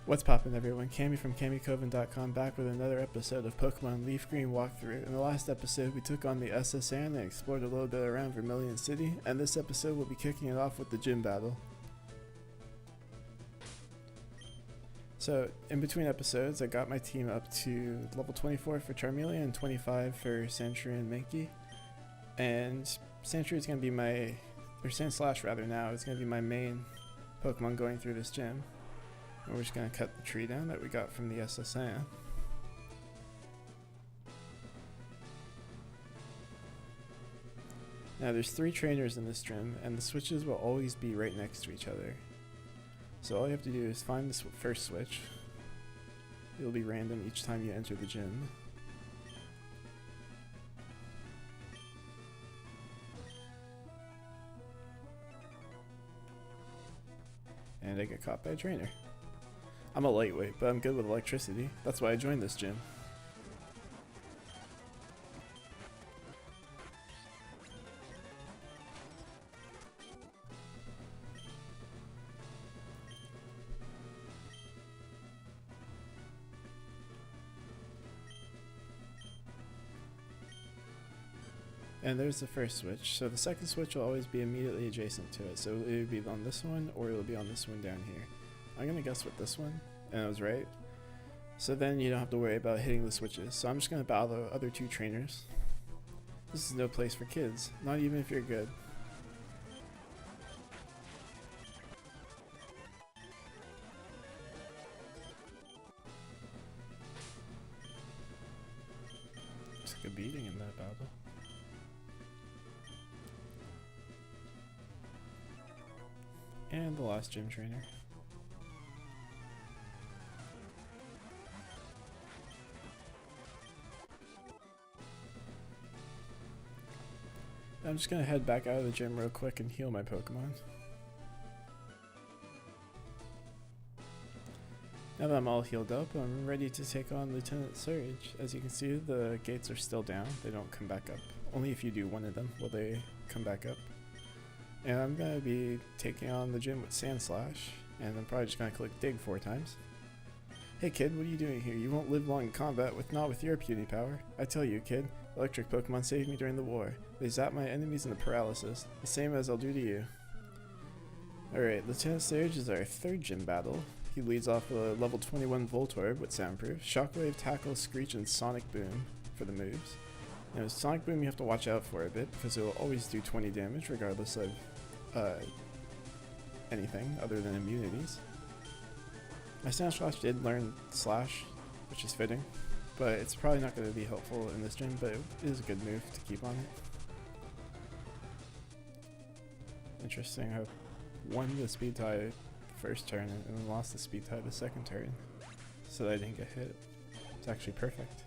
What's poppin', everyone? Cammy from CammyCoven.com back with another episode of Pokemon Leaf Green Walkthrough. In the last episode, we took on the SSN and explored a little bit around Vermilion City, and this episode we'll be kicking it off with the gym battle. So, in between episodes, I got my team up to level 24 for Charmeleon and 25 for Sandshrew and Mankey. And Sandshrew is going to be my, or Sandslash rather now, is going to be my main Pokemon going through this gym. And we're just going to cut the tree down that we got from the SSN. Now there's 3 trainers in this gym, and the switches will always be right next to each other. So all you have to do is find this first switch. It'll be random each time you enter the gym. And I get caught by a trainer. I'm a lightweight, but I'm good with electricity. That's why I joined this gym. And there's the first switch. So the second switch will always be immediately adjacent to it. So it'll either be on this one or it'll be on this one down here. I'm gonna guess with this one, and I was right. So then you don't have to worry about hitting the switches. So I'm just gonna battle the other 2 trainers. This is no place for kids, not even if you're good. Took a beating in that battle. And the last gym trainer. I'm just gonna head back out of the gym real quick and heal my Pokemon. Now that I'm all healed up, I'm ready to take on Lieutenant Surge. As you can see, the gates are still down. They don't come back up. Only if you do one of them will they come back up. And I'm gonna be taking on the gym with Sandslash, and I'm probably just gonna click dig 4 times. Hey kid, what are you doing here? You won't live long in combat not with your puny power. I tell you, kid, electric Pokemon saved me during the war. They zap my enemies into paralysis, the same as I'll do to you. Alright, Lieutenant Surge is our 3rd gym battle. He leads off with a level 21 Voltorb with Soundproof, Shockwave, Tackle, Screech, and Sonic Boom for the moves. Now Sonic Boom you have to watch out for a bit because it will always do 20 damage regardless of anything other than immunities. My Sandslash did learn Slash, which is fitting, but it's probably not going to be helpful in this gym, but it is a good move to keep on it. Interesting, I won the speed tie the first turn and then lost the speed tie the second turn, so that I didn't get hit. It's actually perfect.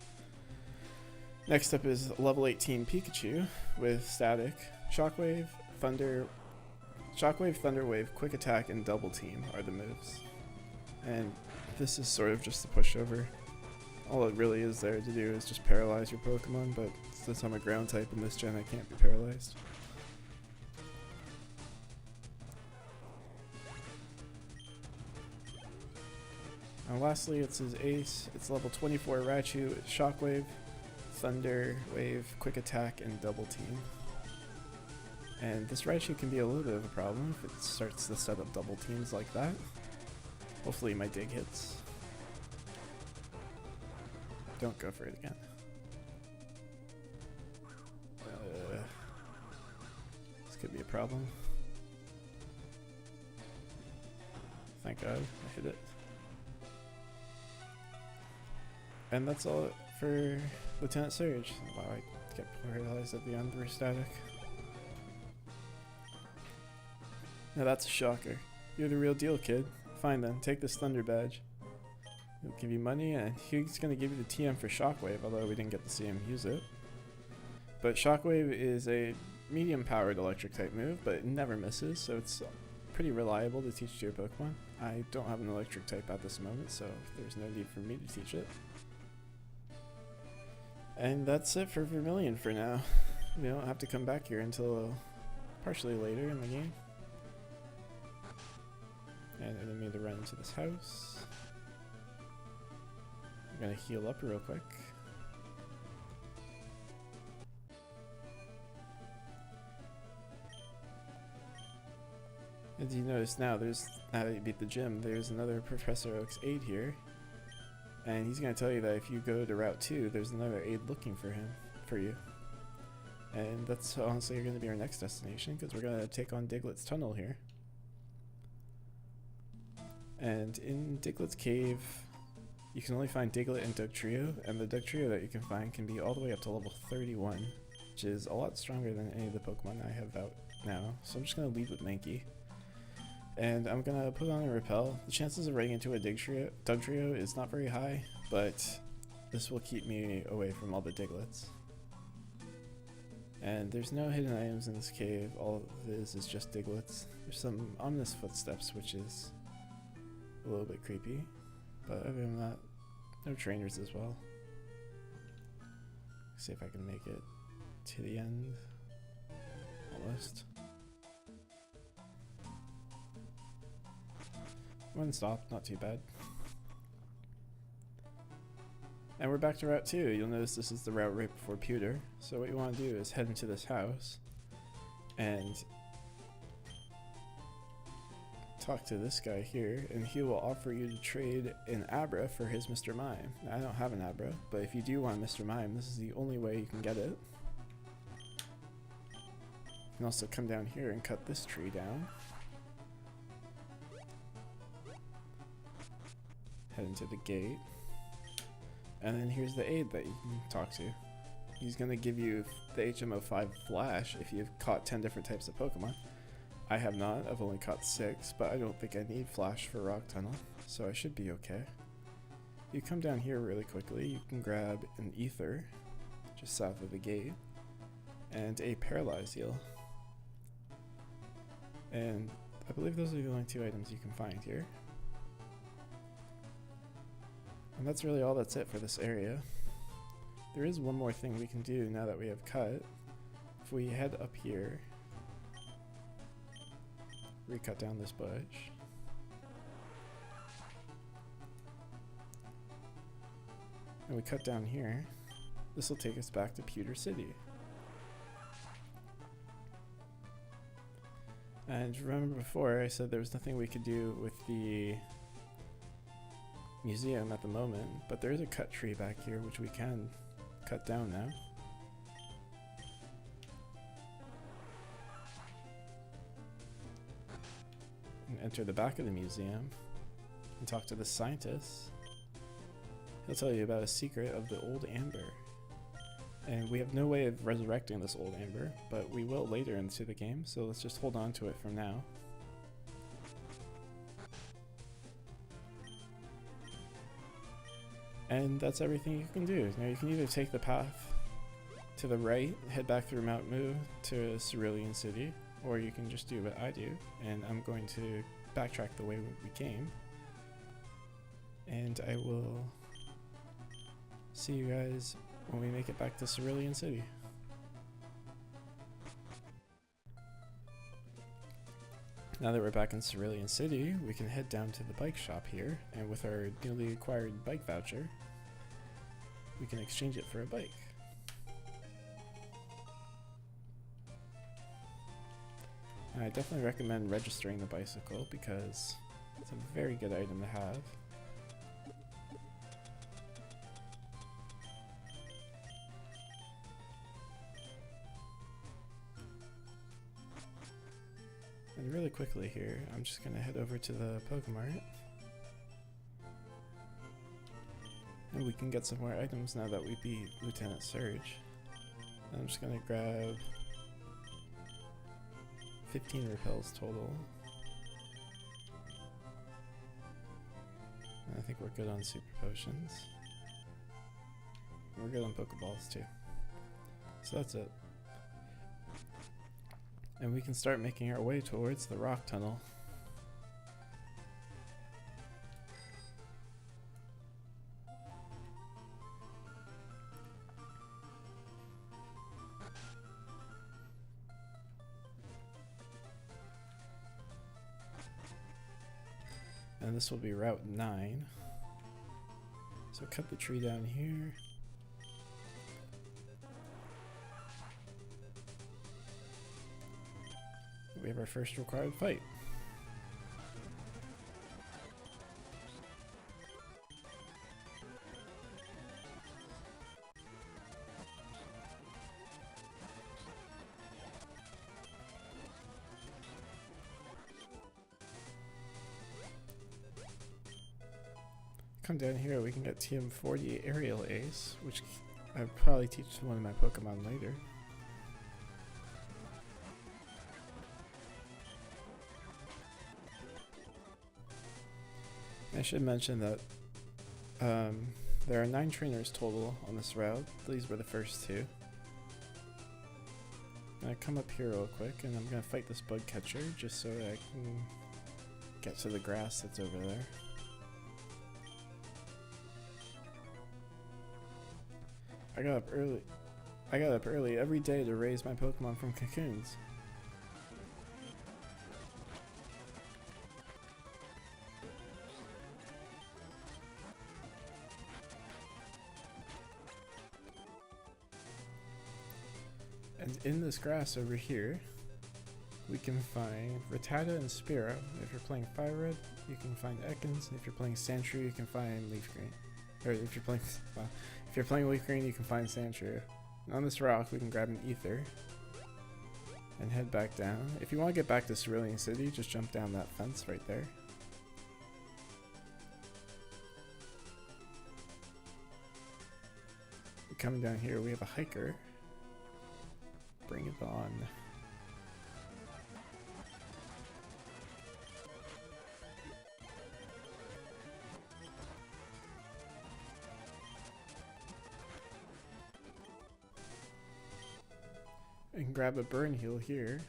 Next up is level 18 Pikachu with Static, Shockwave, Thunder Wave, Quick Attack, and Double Team are the moves. And this is sort of just a pushover. All it really is there to do is just paralyze your Pokemon, but since I'm a ground type in this gen, I can't be paralyzed. And lastly, it's his ace. It's level 24 Raichu, Shockwave, Thunder Wave, Quick Attack, and Double Team. And this Raichu can be a little bit of a problem if it starts to set up double teams like that. Hopefully my dig hits. Don't go for it again. This could be a problem. Thank God I hit it. And that's all for Lieutenant Surge. Wow, I get paralyzed at the end for Static. Now that's a shocker. You're the real deal, kid. Fine then, take this Thunder Badge. He'll give you money, and he's going to give you the TM for Shockwave, although we didn't get to see him use it. But Shockwave is a medium-powered electric type move, but it never misses, so it's pretty reliable to teach to your Pokemon. I don't have an electric type at this moment, so there's no need for me to teach it. And that's it for Vermilion for now. We don't have to come back here until partially later in the game. And I didn't mean to run into this house. I'm gonna heal up real quick. As you notice now, now that you beat the gym, there's another Professor Oak's aide here. And he's going to tell you that if you go to Route 2, there's another aide looking for you. And that's honestly going to be our next destination, because we're going to take on Diglett's Tunnel here. And in Diglett's Cave, you can only find Diglett and Dugtrio, and the Dugtrio that you can find can be all the way up to level 31, which is a lot stronger than any of the Pokemon I have out now. So I'm just going to lead with Mankey. And I'm gonna put on a repel. The chances of running into a Dugtrio is not very high, but this will keep me away from all the Digletts. And there's no hidden items in this cave, all it is just Digletts. There's some ominous footsteps, which is a little bit creepy, but other than that, no trainers as well. See if I can make it to the end. Almost. One stop, not too bad. And we're back to Route 2. You'll notice this is the route right before Pewter. So what you want to do is head into this house and talk to this guy here, and he will offer you to trade an Abra for his Mr. Mime. Now, I don't have an Abra, but if you do want Mr. Mime, this is the only way you can get it. You can also come down here and cut this tree down. Head into the gate, and then here's the aide that you can talk to. He's going to give you the HM05 Flash if you've caught 10 different types of Pokemon. I have not, I've only caught 6, but I don't think I need Flash for Rock Tunnel, so I should be okay. You come down here really quickly, you can grab an Ether, just south of the gate, and a Paralyze Heal. And I believe those are the only 2 items you can find here. And that's really all that's it for this area. There is one more thing we can do now that we have cut. If we head up here, recut down this bush, and we cut down here, this will take us back to Pewter City. And remember before I said there was nothing we could do with the museum at the moment, but there is a cut tree back here which we can cut down now. And enter the back of the museum and talk to the scientist. He'll tell you about a secret of the old amber. And we have no way of resurrecting this old amber, but we will later into the game, so let's just hold on to it for now. And that's everything you can do. Now you can either take the path to the right, head back through Mount Moo to Cerulean City, or you can just do what I do, and I'm going to backtrack the way we came. And I will see you guys when we make it back to Cerulean City. Now that we're back in Cerulean City, we can head down to the bike shop here, and with our newly acquired bike voucher, we can exchange it for a bike. And I definitely recommend registering the bicycle because it's a very good item to have. And really quickly here, I'm just going to head over to the Pokemart. And we can get some more items now that we beat Lieutenant Surge. And I'm just going to grab 15 repels total. And I think we're good on Super Potions. And we're good on Pokeballs too. So that's it. And we can start making our way towards the Rock Tunnel. And this will be Route 9. So cut the tree down here. We have our first required fight. Come down here, we can get TM40 Aerial Ace, which I'll probably teach to one of my Pokemon later. I should mention that there are 9 trainers total on this route. These were the first 2. I'm gonna come up here real quick and I'm gonna fight this bug catcher just so I can get to the grass that's over there. I got up early every day to raise my Pokemon from cocoons. And in this grass over here, we can find Rattata and Spearow. If you're playing Fire Red, you can find Ekans. If you're playing Sandshrew, you can find Leaf Green. Or if you're playing, well, if you're playing Leaf Green, you can find Sandshrew. And on this rock, we can grab an Ether and head back down. If you want to get back to Cerulean City, just jump down that fence right there. Coming down here, we have a hiker. Bring it on. And grab a burn heal here.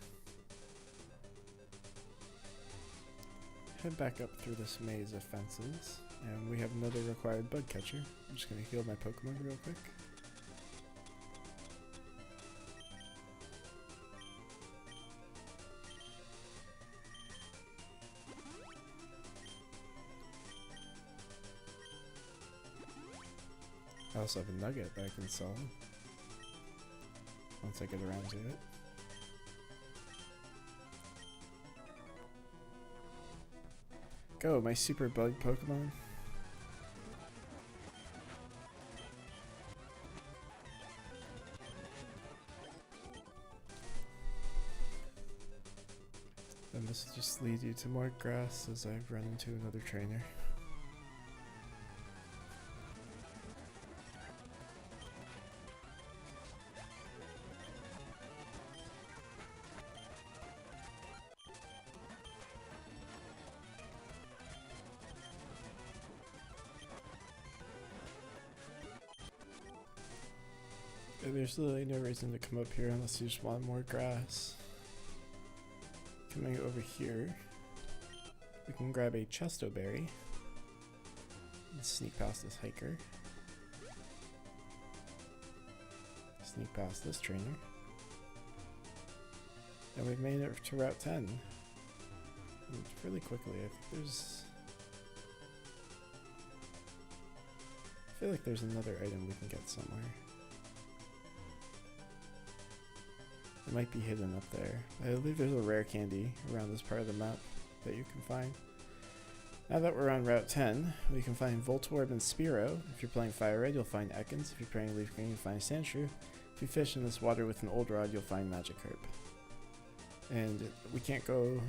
Head back up through this maze of fences. And we have another required bug catcher. I'm just going to heal my Pokemon real quick. I also have a nugget that I can sell once I get around to it. Go, my super bug Pokemon. And this will just lead you to more grass as I've run into another trainer. There's literally no reason to come up here unless you just want more grass. Coming over here, we can grab a Chesto Berry and sneak past this hiker. Sneak past this trainer. And we've made it to Route 10. And really quickly, I feel like there's another item we can get somewhere. It might be hidden up there. I believe there's a rare candy around this part of the map that you can find. Now that we're on Route 10, we can find Voltorb and Spearow. If you're playing Fire Red, you'll find Ekans. If you're playing Leaf Green, you'll find Sandshrew. If you fish in this water with an old rod, you'll find Magikarp. And we can't go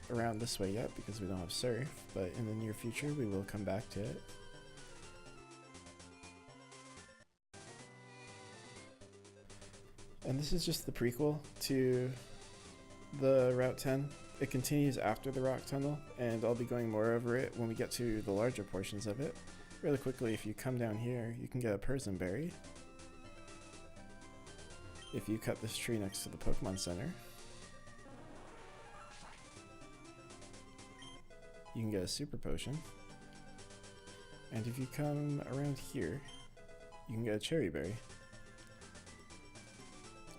around this way yet because we don't have Surf, but in the near future we will come back to it. And this is just the prequel to the Route 10. It continues after the rock tunnel, and I'll be going more over it when we get to the larger portions of it. Really quickly, if you come down here, you can get a Persian Berry. If you cut this tree next to the Pokemon Center, you can get a Super Potion. And if you come around here, you can get a Cherry Berry.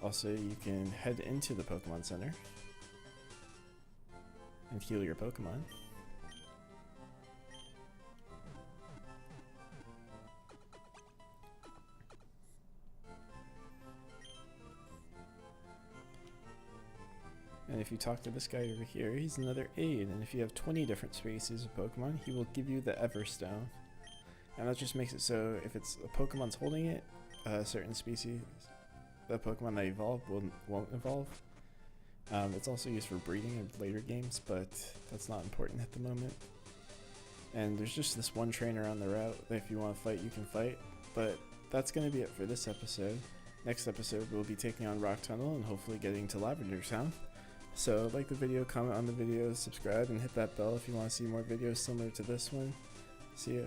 Also, you can head into the Pokemon Center and heal your Pokemon. if you talk to this guy over here, he's another aid, and if you have 20 different species of Pokemon, he will give you the Everstone. And that just makes it so if it's a Pokemon's holding it, a certain species, the Pokemon that evolve won't evolve. It's also used for breeding in later games, but that's not important at the moment. And there's just this one trainer on the route that if you want to fight, you can fight. But that's going to be it for this episode. Next episode, we'll be taking on Rock Tunnel and hopefully getting to Lavender Town. So like the video, comment on the video, subscribe, and hit that bell if you want to see more videos similar to this one. See ya.